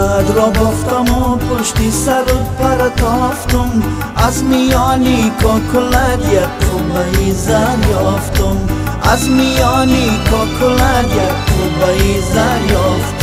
کلد را بافتم و پشتی سرت پرتافتم، از میانی کلد یک کوبه زر یافتم، از میانی کلد یک کوبه زر یافتم.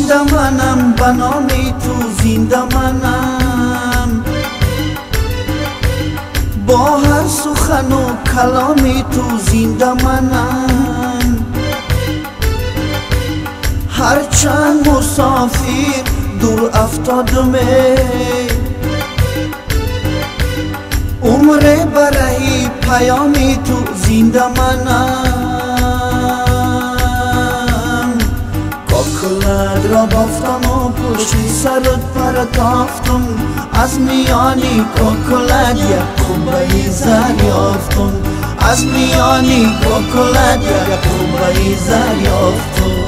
زنده منم به نام تو، زنده منم با هر سخن و کلام تو، زنده منم هرچند مسافر دور افتادمه، عمر برای پیام تو، زنده منم کلد را بافتم و پشتی سرت پرتافتم، از میانی کلد یک کوبه زر یافتم، از میانی کلد یک کوبه زر یافتم.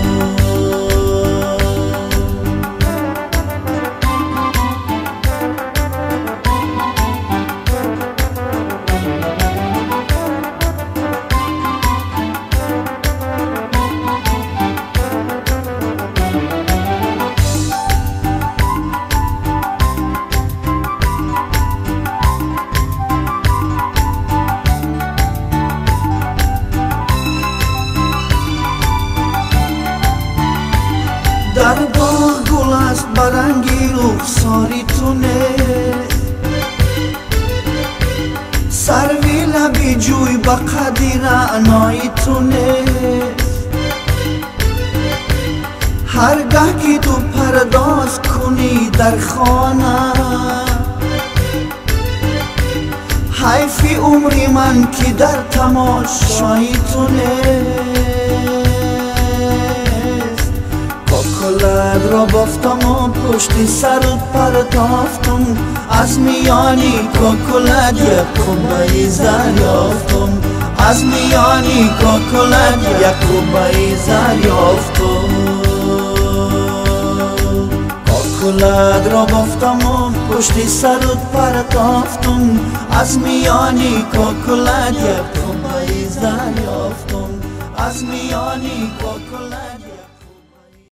در باغ گل است برنگی رخساری تونه، سروی لبی جوی به قدر عنایی تونه، هرگاه که تو پرداز کنی در خانه، حیفی عمری من که در تماشایی تونه. کلد را بافتم و پشتی سرت پرتافتم، از میانی کلد یک کوبه زر یافتم، از میانی کلد یک کوبه زر یافتم. کلد را بافتم و پشتی سرت پرتافتم، از میانی کلد یک کوبه زر یافتم، از میانی کلد